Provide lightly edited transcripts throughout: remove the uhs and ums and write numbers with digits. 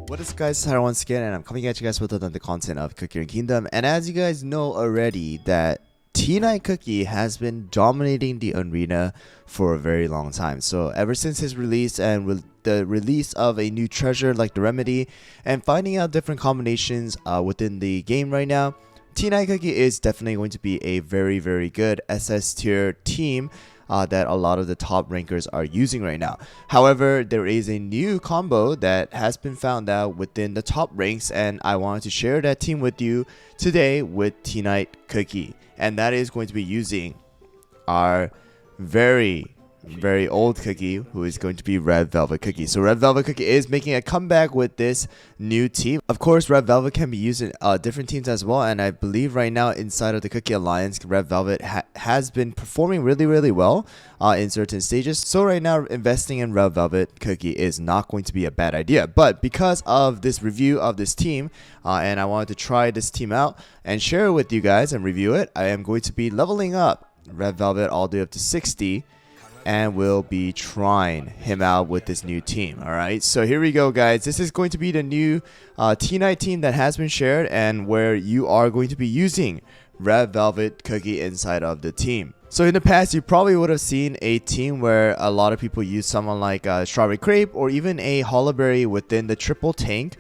What is guys, Tyler once again, and I'm coming at you guys with another content of Cookie and Kingdom. And as you guys know already, that T9 Cookie has been dominating the arena for a very long time. So ever since his release and the release of a new treasure like the Remedy and finding out different combinations within the game right now, T9 Cookie is definitely going to be a very good SS tier team that a lot of the top rankers are using right now. However, there is a new combo that has been found out within the top ranks, and I wanted to share that team with you today with T9 Cookie, and that is going to be using our very old Cookie, who is going to be Red Velvet Cookie. So Red Velvet Cookie is making a comeback with this new team. Of course, Red Velvet can be used in different teams as well, and I believe right now inside of the Cookie Alliance, Red Velvet has been performing really well in certain stages. So right now, investing in Red Velvet Cookie is not going to be a bad idea. But because of this review of this team, and I wanted to try this team out and share it with you guys and review it, I am going to be leveling up Red Velvet all the way up to 60. And we'll be trying him out with this new team. Alright, so here we go, guys. This is going to be the new T9 team that has been shared, and where you are going to be using Red Velvet Cookie inside of the team. So in the past, you probably would have seen a team where a lot of people use someone like Strawberry Crepe or even a Hollowberry within the triple tank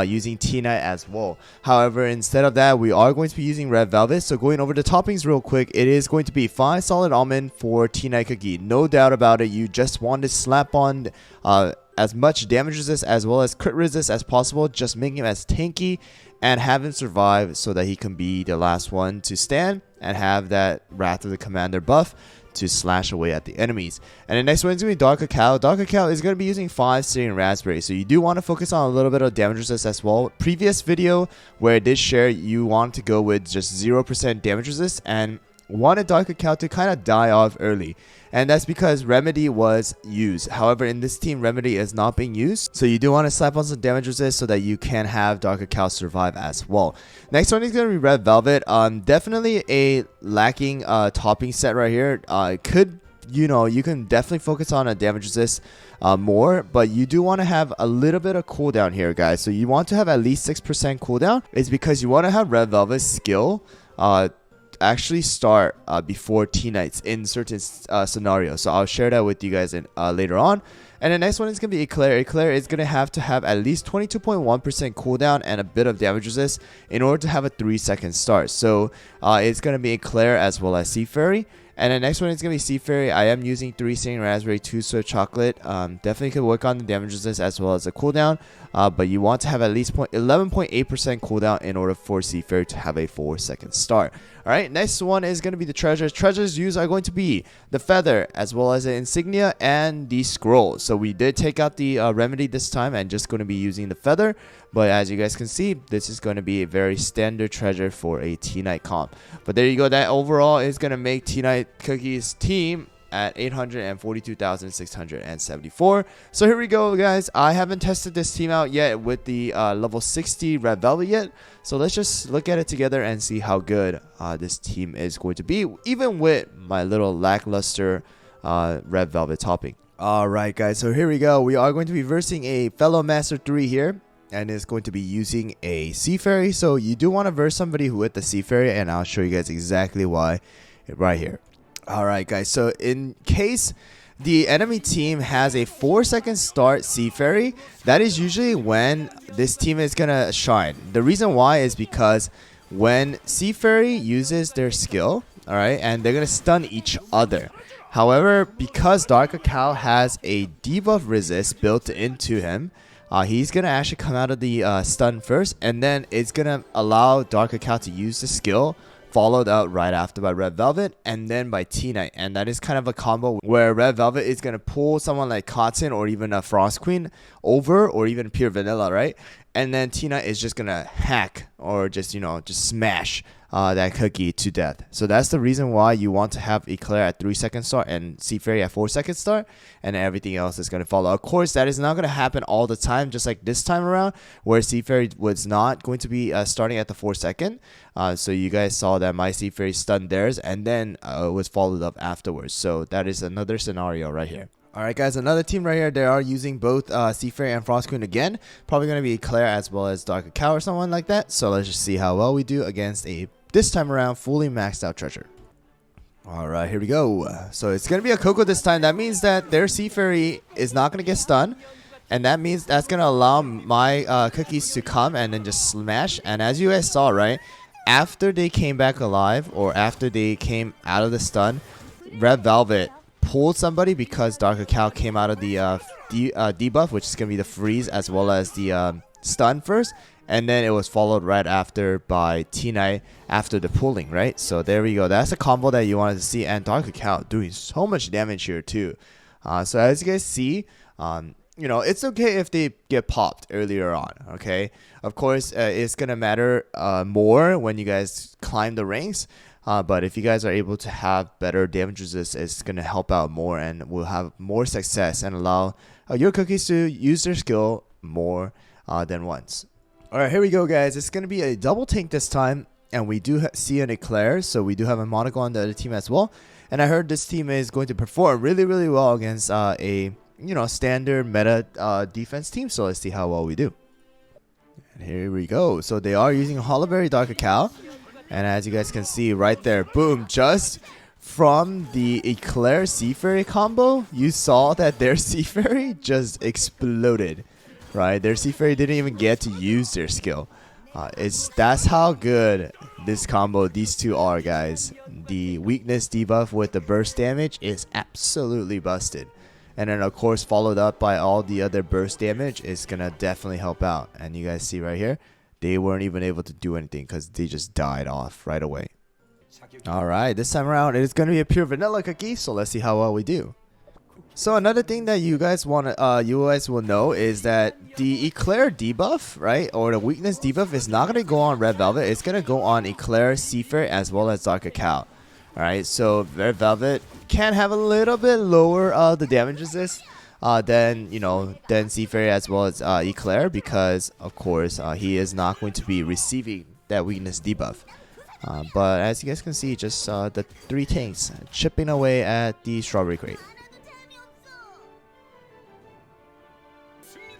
using T9 as well. However, instead of that, we are going to be using Red Velvet. So going over the toppings real quick, it is going to be 5 solid almond for T9 Cookie. No doubt about it. You just want to slap on as much damage resist as well as crit resist as possible. Just make him as tanky and have him survive so that he can be the last one to stand and have that Wrath of the Commander buff to slash away at the enemies. And the next one is going to be Dark Cacao. Dark Cacao is going to be using 5 Syrian Raspberry, so you do want to focus on a little bit of damage resist as well. Previous video where I did share, you want to go with just 0% damage resist and wanted Dark Cacao to kind of die off early, and that's because Remedy was used. However, in this team, Remedy is not being used, so you do want to slap on some damage resist so that you can have Dark Cacao survive as well. Next one is going to be Red Velvet. Definitely a lacking topping set right here. You can definitely focus on a damage resist more, but you do want to have a little bit of cooldown here, guys. So you want to have at least 6% cooldown. It's because you want to have Red Velvet's skill actually start before T-Knights in certain scenarios. So I'll share that with you guys later on. And the next one is going to be Eclair. Eclair is going to have at least 22.1% cooldown and a bit of damage resist in order to have a 3-second start. So it's going to be Eclair as well as Sea Fairy. And the next one is going to be Sea Fairy. I am using 3 Syrian Raspberry, 2 Swift Chocolate. Definitely could work on the damage resist as well as the cooldown. But you want to have at least 11.8% cooldown in order for Sea Fairy to have a 4-second start. Alright, next one is going to be the treasures. Treasures used are going to be the feather as well as the insignia and the scroll. So we did take out the remedy this time and just going to be using the feather. But as you guys can see, this is going to be a very standard treasure for a T-Knight comp. But there you go. That overall is going to make T-Knight Cookie's team at 842,674. So here we go, guys. I haven't tested this team out yet with the level 60 Red Velvet yet. So let's just look at it together and see how good this team is going to be, even with my little lackluster Red Velvet topping. Alright, guys. So here we go. We are going to be versing a fellow Master 3 here, and is going to be using a Sea Fairy. So you do want to verse somebody who with the Sea Fairy, and I'll show you guys exactly why right here. Alright, guys, so in case the enemy team has a 4-second start Sea Fairy, that is usually when this team is gonna shine. The reason why is because when Sea Fairy uses their skill, alright, and they're gonna stun each other. However, because Dark Cacao has a debuff resist built into him, he's gonna actually come out of the stun first, and then it's gonna allow Dark Cacao to use the skill, followed out right after by Red Velvet and then by T-Knight. And that is kind of a combo where Red Velvet is going to pull someone like Cotton or even a Frost Queen over, or even pure vanilla, right? And then T-Knight is just going to hack or just smash that cookie to death. So that's the reason why you want to have Eclair at 3-second start and Sea Fairy at 4-second start, and everything else is going to follow. Of course, that is not going to happen all the time, just like this time around where Sea Fairy was not going to be starting at the 4-second. So you guys saw that my Sea Fairy stunned theirs and then was followed up afterwards. So that is another scenario right here. Alright guys, another team right here. They are using both Seafair and Frost Queen again. Probably going to be Claire as well as Dark Cacao or someone like that. So let's just see how well we do against a, this time around, fully maxed out treasure. Alright, here we go. So it's going to be a Coco this time. That means that their Sea Fairy is not going to get stunned. And that means that's going to allow my cookies to come and then just smash. And as you guys saw, right, after they came back alive or after they came out of the stun, Red Velvet pulled somebody because Dark Cacao came out of the debuff, which is going to be the freeze as well as the stun first. And then it was followed right after by T-Knight after the pulling, right? So there we go. That's a combo that you wanted to see. And Dark Cacao doing so much damage here too. So as you guys see, you know, it's okay if they get popped earlier on, okay? Of course, it's going to matter more when you guys climb the ranks. But if you guys are able to have better damage resist, it's going to help out more and will have more success and allow your cookies to use their skill more than once. Alright, here we go guys. It's going to be a double tank this time. And we do see an Eclair, so we do have a Monaco on the other team as well. And I heard this team is going to perform really, really well against a, you know, standard meta defense team. So let's see how well we do. And here we go. So they are using Hollowberry Dark Cacao. And as you guys can see right there, boom, just from the Eclair Sea Fairy combo, you saw that their Sea Fairy just exploded, right? Their Sea Fairy didn't even get to use their skill. That's how good this combo, these two are, guys. The weakness debuff with the burst damage is absolutely busted. And then of course followed up by all the other burst damage is gonna definitely help out. And you guys see right here, they weren't even able to do anything because they just died off right away. Alright, this time around it is going to be a pure vanilla cookie, so let's see how well we do. So another thing that you guys will know is that the Eclair debuff, right, or the weakness debuff is not going to go on Red Velvet. It's going to go on Eclair, Seafair, as well as Dark Cacao. Alright, so Red Velvet can have a little bit lower the damage resist than Seafair as well as Eclair, because of course he is not going to be receiving that weakness debuff. But as you guys can see, just the 3 tanks chipping away at the strawberry crate.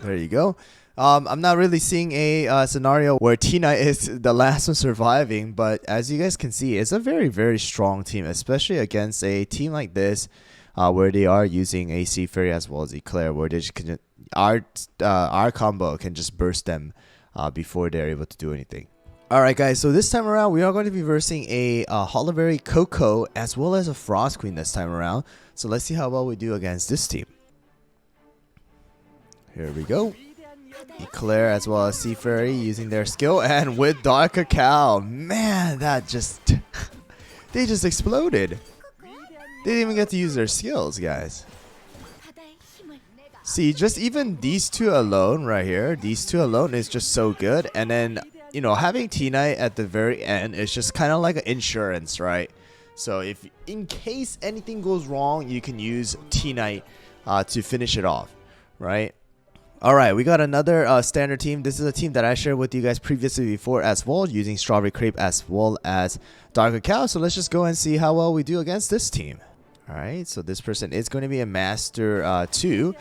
There you go. I'm not really seeing a scenario where Tina is the last one surviving, but as you guys can see, it's a very, very strong team, especially against a team like this, where they are using a Sea Fairy as well as Eclair, where they just can, our combo can just burst them before they're able to do anything. Alright guys, so this time around we are going to be versing a Hollowberry Coco as well as a Frost Queen this time around. So let's see how well we do against this team. Here we go. Eclair as well as Sea Fairy using their skill, and with Dark Cacao, man, that just they just exploded. They didn't even get to use their skills, guys. See, just even these two alone right here, these two alone is just so good. And then, you know, having T-Knight at the very end is just kind of like an insurance, right? So if in case anything goes wrong, you can use T-Knight to finish it off, right? Alright, we got another standard team. This is a team that I shared with you guys previously before as well, using Strawberry Crepe as well as Dark Cacao. So let's just go and see how well we do against this team. Alright, so this person is going to be a Master 2.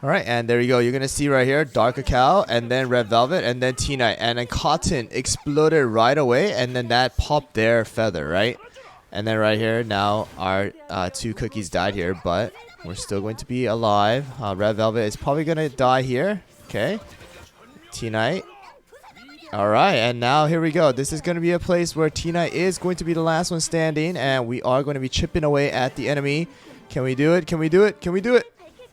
Alright, and there you go. You're going to see right here, Dark Cacao, and then Red Velvet, and then T-Knight. And then Cotton exploded right away, and then that popped their feather, right? And then right here, now our 2 cookies died here, but we're still going to be alive. Red Velvet is probably going to die here. Okay. T-Knight. Alright, and now here we go. This is going to be a place where T-Knight is going to be the last one standing, and we are going to be chipping away at the enemy. Can we do it? Can we do it? Can we do it?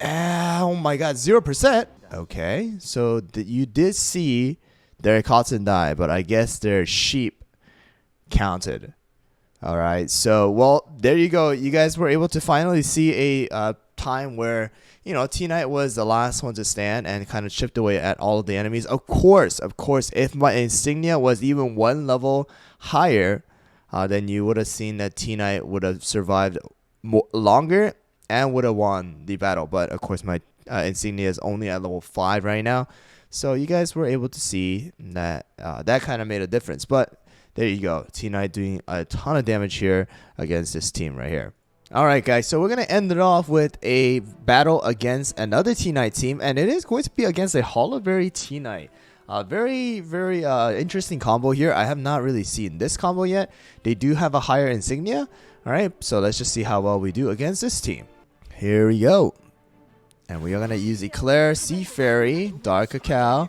Oh my god, 0%. Okay, so you did see their cotton die, but I guess their sheep counted. Alright, so, well, there you go. You guys were able to finally see a time where, you know, T-Knight was the last one to stand and kind of chipped away at all of the enemies. Of course, if my insignia was even 1 level higher, then you would have seen that T-Knight would have survived longer and would have won the battle. But, of course, my insignia is only at level 5 right now. So you guys were able to see that that kind of made a difference. But there you go. T-Knight doing a ton of damage here against this team right here. Alright guys, so we're going to end it off with a battle against another T-Knight team, and it is going to be against a Hollowberry T-Knight. Very interesting combo here. I have not really seen this combo yet. They do have a higher insignia. Alright, so let's just see how well we do against this team. Here we go. And we are going to use Eclair, Sea Fairy, Dark Cacao.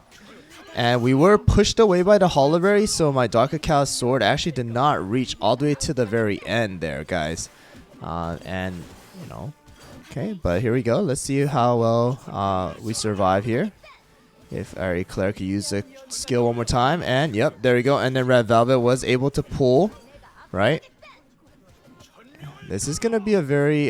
And we were pushed away by the Hollowberry, so my Dark Cacao sword actually did not reach all the way to the very end there, guys. And, you know, okay, but here we go. Let's see how well we survive here. If our Eclair could use the skill one more time. And, yep, there we go. And then Red Velvet was able to pull, right? This is going to be a very,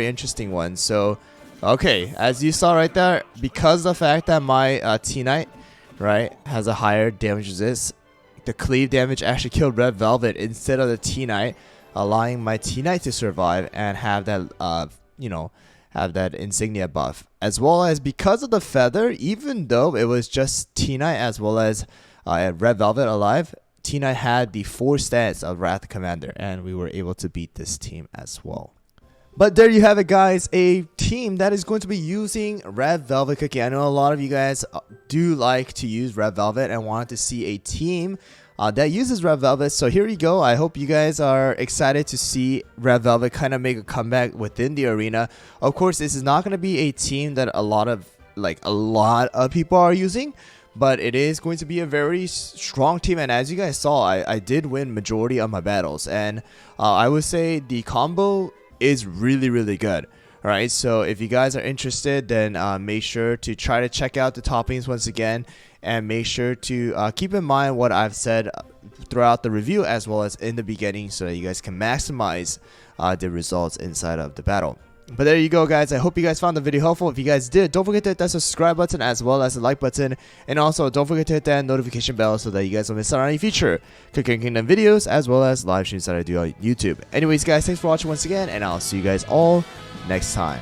interesting one. So, okay, as you saw right there, because of the fact that my T-Knight, right, has a higher damage resist, the cleave damage actually killed Red Velvet instead of the T-Knight, allowing my T-Knight to survive and have that, have that insignia buff. As well as because of the feather, even though it was just T-Knight as well as Red Velvet alive, T-Knight had the 4 stats of Wrath Commander, and we were able to beat this team as well. But there you have it, guys, a team that is going to be using Red Velvet Cookie. I know a lot of you guys do like to use Red Velvet and wanted to see a team that uses Red Velvet. So here you go. I hope you guys are excited to see Red Velvet kind of make a comeback within the arena. Of course, this is not going to be a team that a lot of people are using, but it is going to be a very strong team. And as you guys saw, I did win majority of my battles, and I would say the combo is really good. All right, so if you guys are interested, then make sure to try to check out the toppings once again, and make sure to keep in mind what I've said throughout the review as well as in the beginning, so that you guys can maximize the results inside of the battle. But there you go, guys. I hope you guys found the video helpful. If you guys did, don't forget to hit that subscribe button as well as the like button, and also don't forget to hit that notification bell so that you guys don't miss out on any future Cooking Kingdom videos as well as live streams that I do on YouTube. Anyways, guys, thanks for watching once again, and I'll see you guys all next time.